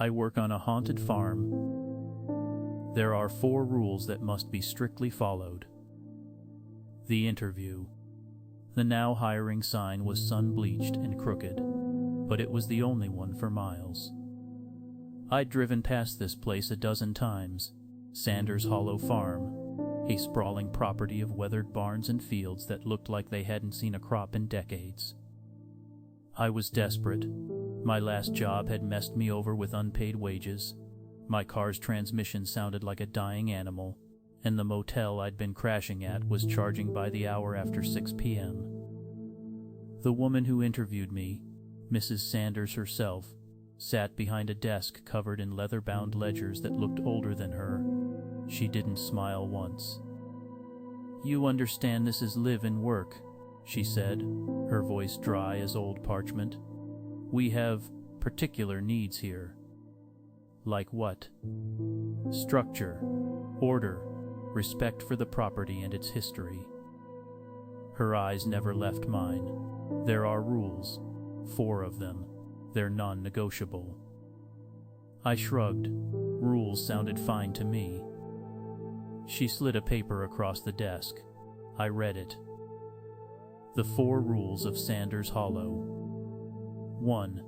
I work on a haunted farm. There are 4 rules that must be strictly followed. The interview. The now hiring sign was sun-bleached and crooked, but it was the only one for miles. I'd driven past this place a dozen times, Sanders Hollow Farm, a sprawling property of weathered barns and fields that looked like they hadn't seen a crop in decades. I was desperate. My last job had messed me over with unpaid wages. My car's transmission sounded like a dying animal, and the motel I'd been crashing at was charging by the hour after 6 p.m. The woman who interviewed me, Mrs. Sanders herself, sat behind a desk covered in leather-bound ledgers that looked older than her. She didn't smile once. "You understand this is live and work," she said, her voice dry as old parchment. "We have particular needs here." "Like what?" "Structure, order, respect for the property and its history." Her eyes never left mine. "There are rules, 4 of them. They're non-negotiable." I shrugged. Rules sounded fine to me. She slid a paper across the desk. I read it. The 4 rules of Sanders Hollow. 1.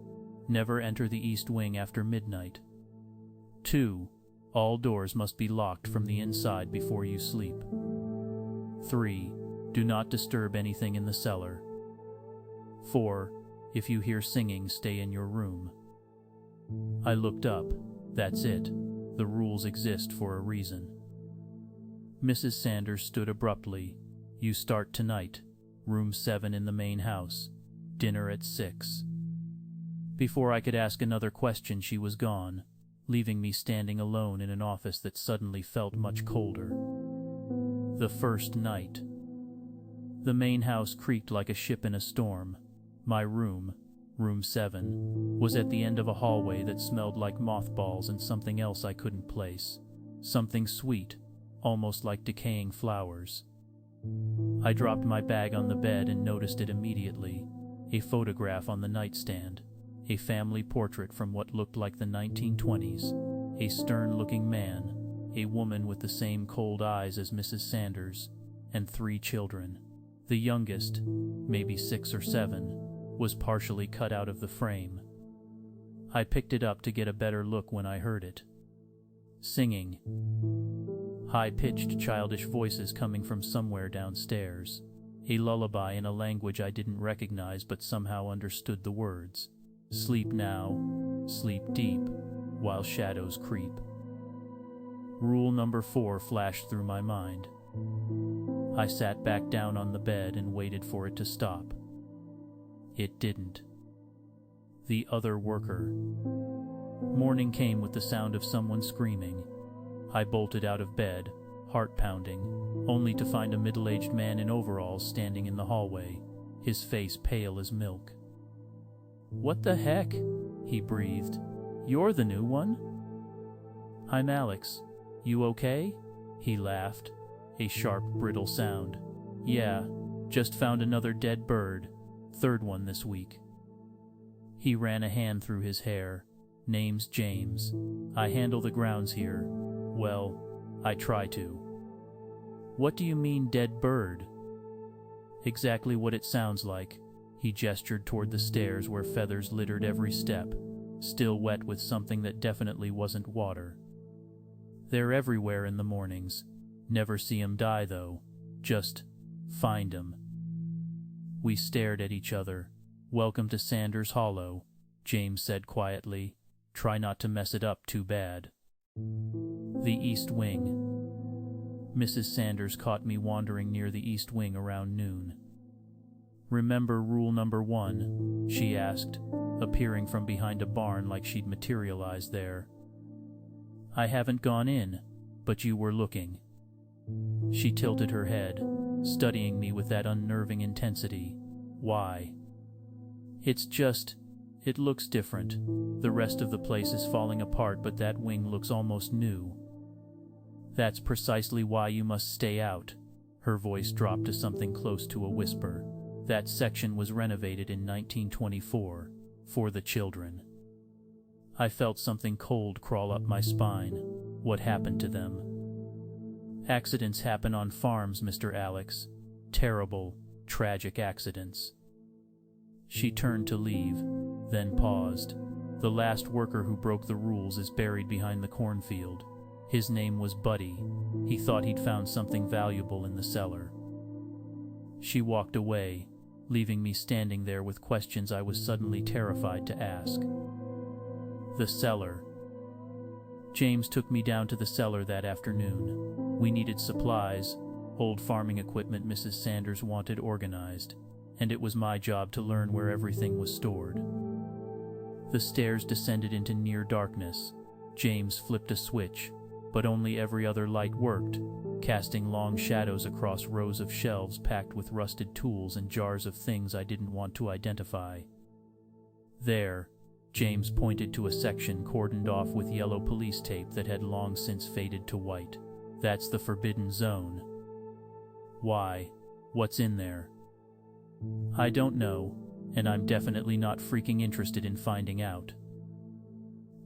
Never enter the east wing after midnight. 2. All doors must be locked from the inside before you sleep. 3. Do not disturb anything in the cellar. 4. If you hear singing, stay in your room. I looked up. That's it. The rules exist for a reason. Mrs. Sanders stood abruptly. "You start tonight. Room 7 in the main house. Dinner at 6. Before I could ask another question, she was gone, leaving me standing alone in an office that suddenly felt much colder. The first night. The main house creaked like a ship in a storm. My room, room 7, was at the end of a hallway that smelled like mothballs and something else I couldn't place. Something sweet, almost like decaying flowers. I dropped my bag on the bed and noticed it immediately. A photograph on the nightstand. A family portrait from what looked like the 1920s. A stern-looking man. A woman with the same cold eyes as Mrs. Sanders. And 3 children. The youngest, maybe 6 or 7, was partially cut out of the frame. I picked it up to get a better look when I heard it. Singing. High-pitched childish voices coming from somewhere downstairs. A lullaby in a language I didn't recognize but somehow understood the words. Sleep now, sleep deep, while shadows creep. Rule number 4 flashed through my mind. I sat back down on the bed and waited for it to stop. It didn't. The other worker. Morning came with the sound of someone screaming. I bolted out of bed, heart pounding, only to find a middle-aged man in overalls standing in the hallway, his face pale as milk. "What the heck?" he breathed. "You're the new one?" "I'm Alex. You okay?" He laughed, a sharp, brittle sound. "Yeah, just found another dead bird. 3rd one this week." He ran a hand through his hair. "Name's James. I handle the grounds here. Well, I try to." "What do you mean, dead bird?" "Exactly what it sounds like." He gestured toward the stairs where feathers littered every step, still wet with something that definitely wasn't water. "They're everywhere in the mornings. Never see 'em die, though. Just find 'em." We stared at each other. "Welcome to Sanders Hollow," James said quietly. "Try not to mess it up too bad." The East Wing. Mrs. Sanders caught me wandering near the East Wing around noon. "Remember rule number 1?" she asked, appearing from behind a barn like she'd materialized there. "I haven't gone in, but you were looking." She tilted her head, studying me with that unnerving intensity. "Why?" "It's just, it looks different. The rest of the place is falling apart, but that wing looks almost new." "That's precisely why you must stay out." Her voice dropped to something close to a whisper. "That section was renovated in 1924, for the children." I felt something cold crawl up my spine. What happened to them? Accidents happen on farms, Mr. Alex. Terrible, tragic accidents. She turned to leave, then paused. The last worker who broke the rules is buried behind the cornfield. His name was Buddy. He thought he'd found something valuable in the cellar. She walked away, leaving me standing there with questions I was suddenly terrified to ask. The cellar. James took me down to the cellar that afternoon. We needed supplies, old farming equipment Mrs. Sanders wanted organized, and it was my job to learn where everything was stored. The stairs descended into near darkness. James flipped a switch, but only every other light worked, casting long shadows across rows of shelves packed with rusted tools and jars of things I didn't want to identify. There, James pointed to a section cordoned off with yellow police tape that had long since faded to white. That's the forbidden zone. Why? What's in there? I don't know, and I'm definitely not freaking interested in finding out.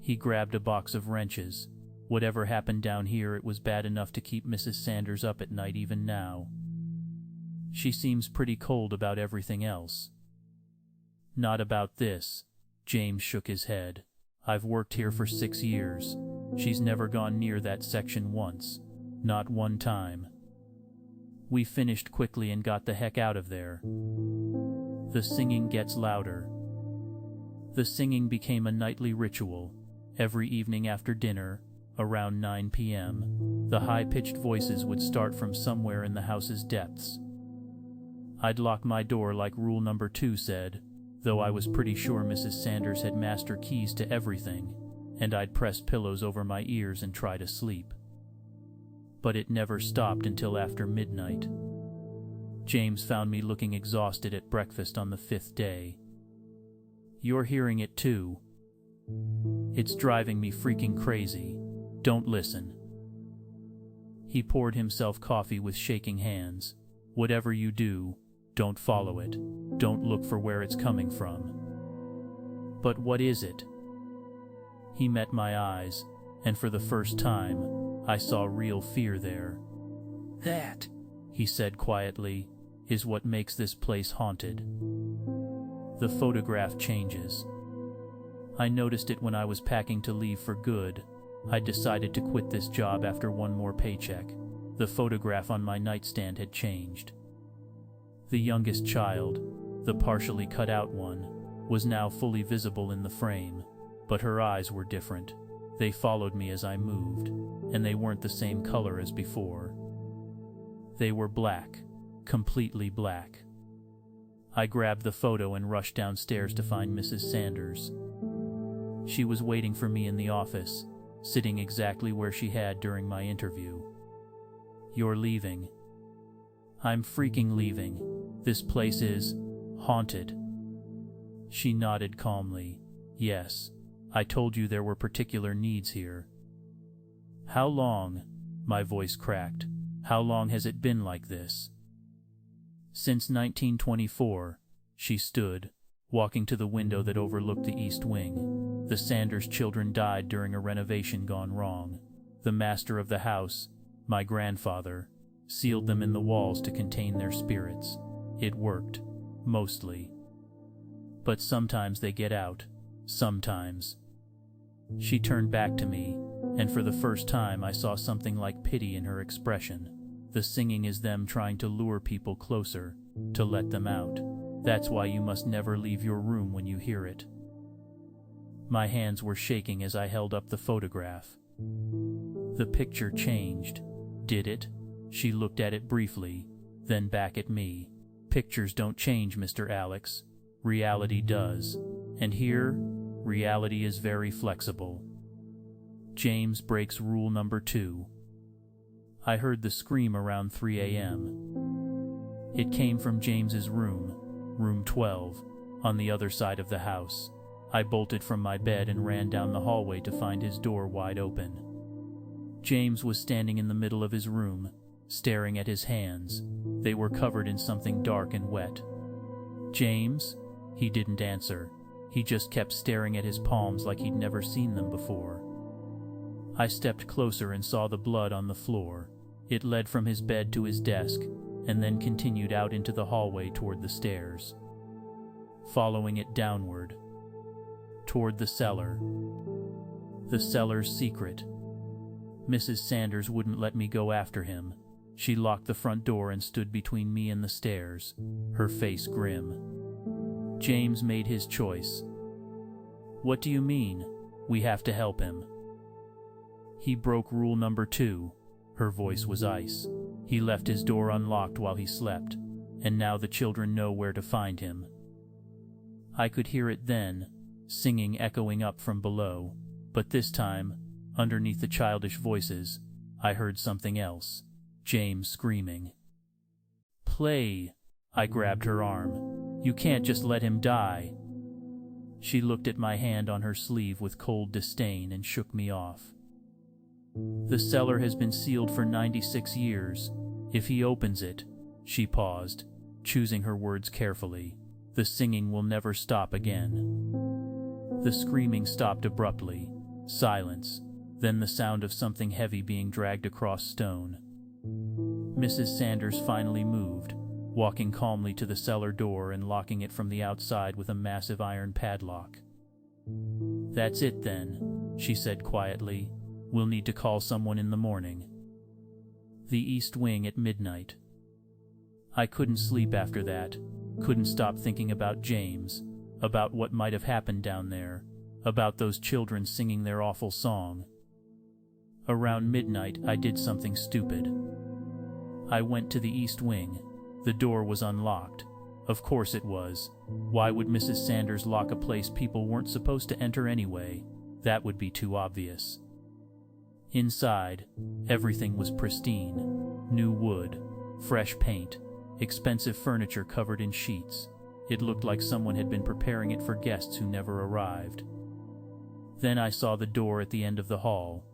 He grabbed a box of wrenches. Whatever happened down here, it was bad enough to keep Mrs. Sanders up at night even now. She seems pretty cold about everything else. Not about this. James shook his head. I've worked here for 6 years. She's never gone near that section once. Not one time. We finished quickly and got the heck out of there. The singing gets louder. The singing became a nightly ritual. Every evening after dinner, around 9 p.m., the high-pitched voices would start from somewhere in the house's depths. I'd lock my door like rule number 2 said, though I was pretty sure Mrs. Sanders had master keys to everything, and I'd press pillows over my ears and try to sleep. But it never stopped until after midnight. James found me looking exhausted at breakfast on the 5th day. You're hearing it too. It's driving me freaking crazy. Don't listen. He poured himself coffee with shaking hands. Whatever you do, don't follow it. Don't look for where it's coming from. But what is it? He met my eyes, and for the first time, I saw real fear there. That, he said quietly, is what makes this place haunted. The photograph changes. I noticed it when I was packing to leave for good. I decided to quit this job after one more paycheck. The photograph on my nightstand had changed. The youngest child, the partially cut out one, was now fully visible in the frame, but her eyes were different. They followed me as I moved, and they weren't the same color as before. They were black, completely black. I grabbed the photo and rushed downstairs to find Mrs. Sanders. She was waiting for me in the office, sitting exactly where she had during my interview. You're leaving. I'm freaking leaving. This place is haunted. She nodded calmly. Yes, I told you there were particular needs here. How long? My voice cracked. How long has it been like this? Since 1924, she stood, walking to the window that overlooked the east wing. The Sanders children died during a renovation gone wrong. The master of the house, my grandfather, sealed them in the walls to contain their spirits. It worked, mostly. But sometimes they get out, sometimes. She turned back to me, and for the first time I saw something like pity in her expression. The singing is them trying to lure people closer, to let them out. That's why you must never leave your room when you hear it. My hands were shaking as I held up the photograph. The picture changed. Did it? She looked at it briefly, then back at me. Pictures don't change, Mr. Alex. Reality does. And here, reality is very flexible. James breaks rule number 2. I heard the scream around 3 a.m. It came from James's room, room 12, on the other side of the house. I bolted from my bed and ran down the hallway to find his door wide open. James was standing in the middle of his room, staring at his hands. They were covered in something dark and wet. James? He didn't answer. He just kept staring at his palms like he'd never seen them before. I stepped closer and saw the blood on the floor. It led from his bed to his desk, and then continued out into the hallway toward the stairs. Following it downward, toward the cellar. The cellar's secret. Mrs. Sanders wouldn't let me go after him. She locked the front door and stood between me and the stairs, her face grim. James made his choice. What do you mean? We have to help him. He broke rule number 2. Her voice was ice. He left his door unlocked while he slept, and now the children know where to find him. I could hear it then, singing echoing up from below, but this time, underneath the childish voices, I heard something else. James screaming. Play! I grabbed her arm. You can't just let him die. She looked at my hand on her sleeve with cold disdain and shook me off. The cellar has been sealed for 96 years. If he opens it, she paused, choosing her words carefully, the singing will never stop again. The screaming stopped abruptly. Silence, then the sound of something heavy being dragged across stone. Mrs. Sanders finally moved, walking calmly to the cellar door and locking it from the outside with a massive iron padlock. That's it then, she said quietly. We'll need to call someone in the morning. The East Wing at midnight. I couldn't sleep after that, couldn't stop thinking about James, about what might have happened down there, about those children singing their awful song. Around midnight, I did something stupid. I went to the East Wing. The door was unlocked. Of course it was. Why would Mrs. Sanders lock a place people weren't supposed to enter anyway? That would be too obvious. Inside, everything was pristine. New wood, fresh paint, expensive furniture covered in sheets. It looked like someone had been preparing it for guests who never arrived. Then I saw the door at the end of the hall.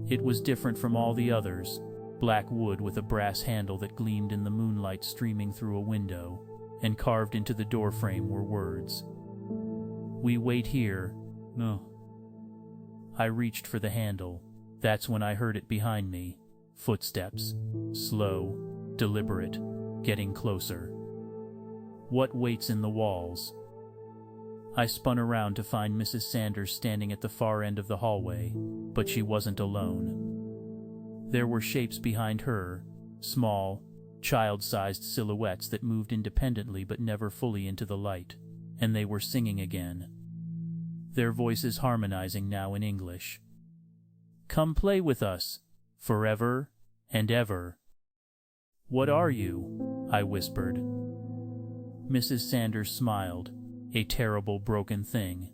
It was different from all the others. Black wood with a brass handle that gleamed in the moonlight streaming through a window, and carved into the doorframe were words. We wait here. No. I reached for the handle. That's when I heard it behind me. Footsteps. Slow, deliberate, getting closer. What waits in the walls? I spun around to find Mrs. Sanders standing at the far end of the hallway, but she wasn't alone. There were shapes behind her, small, child-sized silhouettes that moved independently but never fully into the light, and they were singing again. Their voices harmonizing now in English. Come play with us, forever and ever. What are you? I whispered. Mrs. Sanders smiled, a terrible broken thing.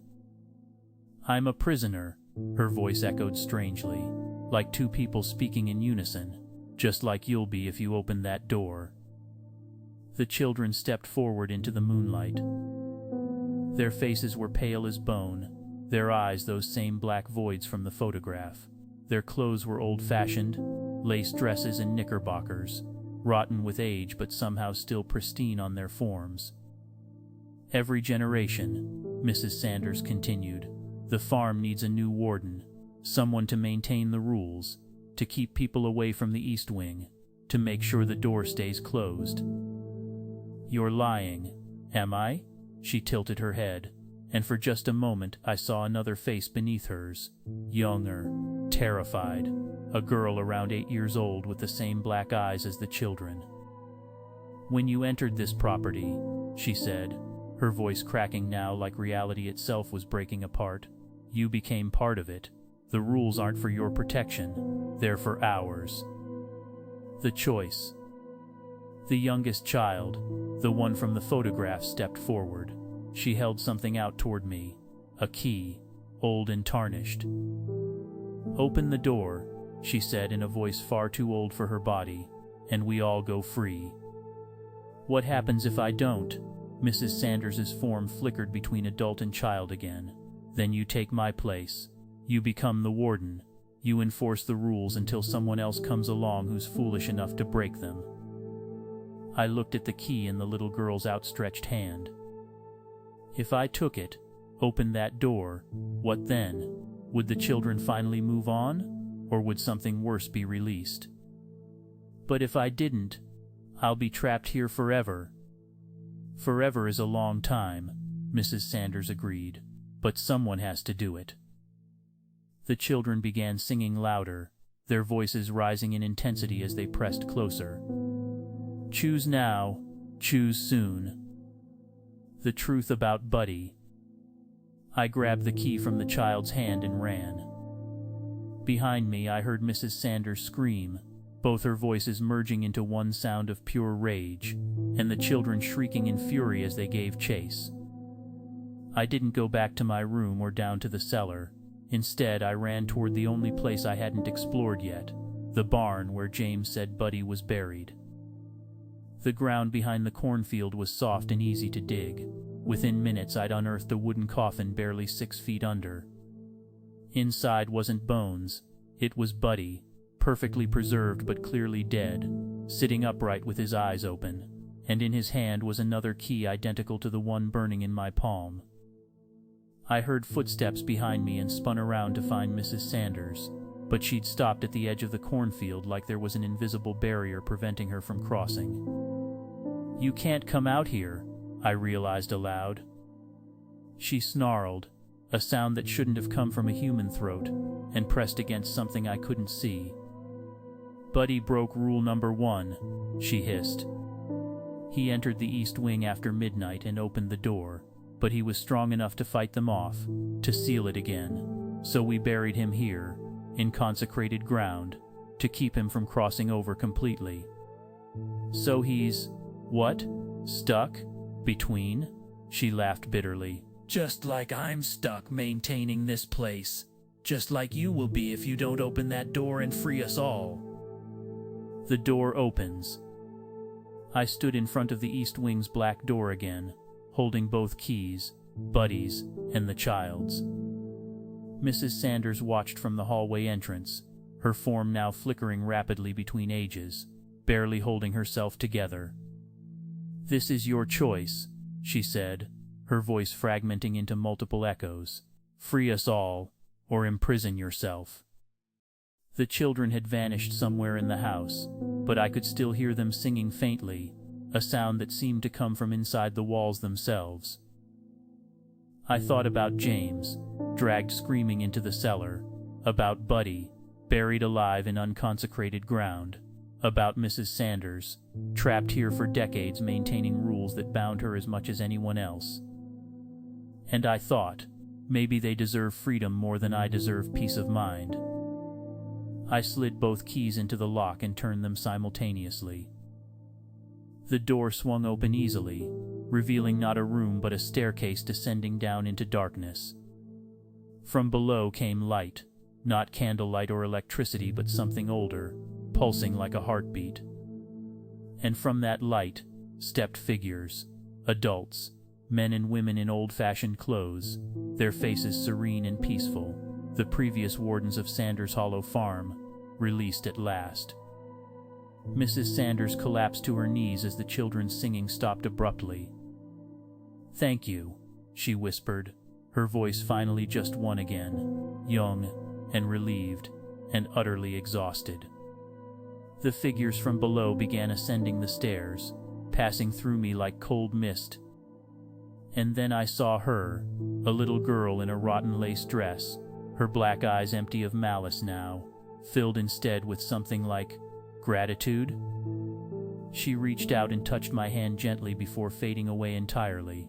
I'm a prisoner, her voice echoed strangely, like two people speaking in unison, just like you'll be if you open that door. The children stepped forward into the moonlight. Their faces were pale as bone, their eyes those same black voids from the photograph. Their clothes were old-fashioned, lace dresses and knickerbockers, rotten with age but somehow still pristine on their forms. Every generation, Mrs. Sanders continued, the farm needs a new warden, someone to maintain the rules, to keep people away from the East Wing, to make sure the door stays closed. You're lying, am I? She tilted her head, and for just a moment I saw another face beneath hers, younger, terrified, a girl around 8 years old with the same black eyes as the children. When you entered this property, she said, her voice cracking now like reality itself was breaking apart, you became part of it. The rules aren't for your protection, they're for ours. The choice. The youngest child, the one from the photograph, stepped forward. She held something out toward me, a key, old and tarnished. Open the door, she said in a voice far too old for her body, and we all go free. What happens if I don't? Mrs. Sanders's form flickered between adult and child again. Then you take my place. You become the warden. You enforce the rules until someone else comes along who's foolish enough to break them. I looked at the key in the little girl's outstretched hand. If I took it, opened that door, what then? Would the children finally move on, or would something worse be released? But if I didn't, I'll be trapped here forever. Forever is a long time, Mrs. Sanders agreed, but someone has to do it. The children began singing louder, their voices rising in intensity as they pressed closer. Choose now, choose soon. The truth about Buddy. I grabbed the key from the child's hand and ran. Behind me, I heard Mrs. Sanders scream, both her voices merging into one sound of pure rage, and the children shrieking in fury as they gave chase. I didn't go back to my room or down to the cellar. Instead, I ran toward the only place I hadn't explored yet, the barn where James said Buddy was buried. The ground behind the cornfield was soft and easy to dig. Within minutes, I'd unearthed a wooden coffin barely 6 feet under. Inside wasn't bones, it was Buddy, perfectly preserved but clearly dead, sitting upright with his eyes open, and in his hand was another key identical to the one burning in my palm. I heard footsteps behind me and spun around to find Mrs. Sanders, but she'd stopped at the edge of the cornfield like there was an invisible barrier preventing her from crossing. You can't come out here, I realized aloud. She snarled, a sound that shouldn't have come from a human throat, and pressed against something I couldn't see. Buddy broke rule number 1, she hissed. He entered the east wing after midnight and opened the door, but he was strong enough to fight them off, to seal it again, so we buried him here, in consecrated ground, to keep him from crossing over completely. So he's, what, stuck? Between? She laughed bitterly. Just like I'm stuck maintaining this place. Just like you will be if you don't open that door and free us all. The door opens. I stood in front of the east wing's black door again, holding both keys, Buddy's and the child's. Mrs. Sanders watched from the hallway entrance, her form now flickering rapidly between ages, barely holding herself together. This is your choice, she said, her voice fragmenting into multiple echoes. Free us all, or imprison yourself. The children had vanished somewhere in the house, but I could still hear them singing faintly, a sound that seemed to come from inside the walls themselves. I thought about James, dragged screaming into the cellar, about Buddy, buried alive in unconsecrated ground, about Mrs. Sanders, trapped here for decades maintaining rules that bound her as much as anyone else. And I thought, maybe they deserve freedom more than I deserve peace of mind. I slid both keys into the lock and turned them simultaneously. The door swung open easily, revealing not a room but a staircase descending down into darkness. From below came light, not candlelight or electricity but something older, pulsing like a heartbeat. And from that light stepped figures, adults, men and women in old-fashioned clothes, their faces serene and peaceful, the previous wardens of Sanders Hollow Farm, released at last. Mrs. Sanders collapsed to her knees as the children's singing stopped abruptly. Thank you, she whispered, her voice finally just one again, young and relieved and utterly exhausted. The figures from below began ascending the stairs, passing through me like cold mist. And then I saw her, a little girl in a rotten lace dress, her black eyes empty of malice now, filled instead with something like gratitude. She reached out and touched my hand gently before fading away entirely.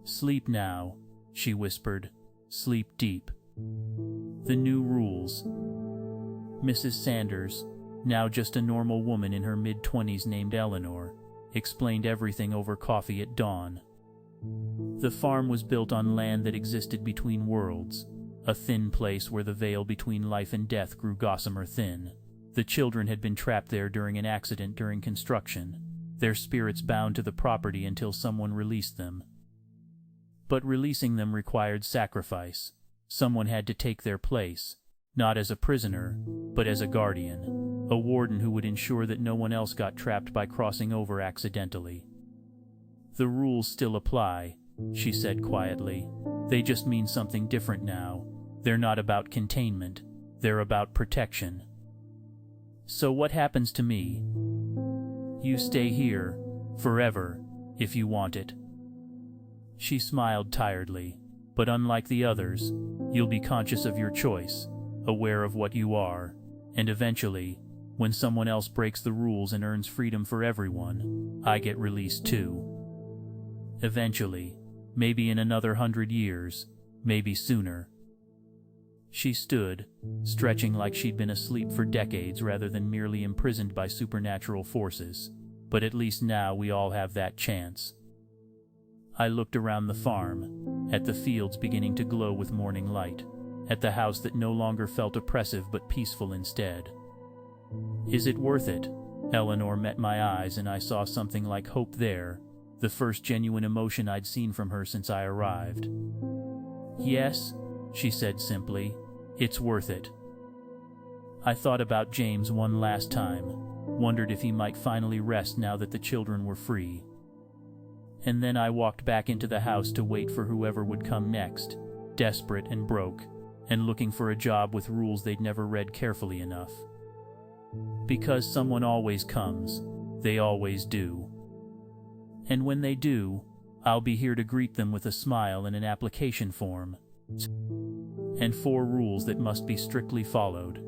Sleep now, she whispered. Sleep deep. The new rules. Mrs. Sanders, now just a normal woman in her mid-20s named Eleanor, explained everything over coffee at dawn. The farm was built on land that existed between worlds, a thin place where the veil between life and death grew gossamer-thin. The children had been trapped there during an accident during construction, their spirits bound to the property until someone released them. But releasing them required sacrifice. Someone had to take their place, not as a prisoner, but as a guardian, a warden who would ensure that no one else got trapped by crossing over accidentally. The rules still apply, she said quietly. They just mean something different now. They're not about containment. They're about protection. So what happens to me? You stay here, forever, if you want it. She smiled tiredly, but unlike the others, you'll be conscious of your choice, aware of what you are, and eventually, when someone else breaks the rules and earns freedom for everyone, I get released too. Eventually, maybe in another 100 years, maybe sooner. She stood, stretching like she'd been asleep for decades rather than merely imprisoned by supernatural forces. But at least now we all have that chance. I looked around the farm, at the fields beginning to glow with morning light, at the house that no longer felt oppressive but peaceful instead. Is it worth it? Eleanor met my eyes and I saw something like hope there, the first genuine emotion I'd seen from her since I arrived. Yes, she said simply, it's worth it. I thought about James one last time, wondered if he might finally rest now that the children were free. And then I walked back into the house to wait for whoever would come next, desperate and broke, and looking for a job with rules they'd never read carefully enough. Because someone always comes, they always do. And when they do, I'll be here to greet them with a smile and an application form. And 4 rules that must be strictly followed.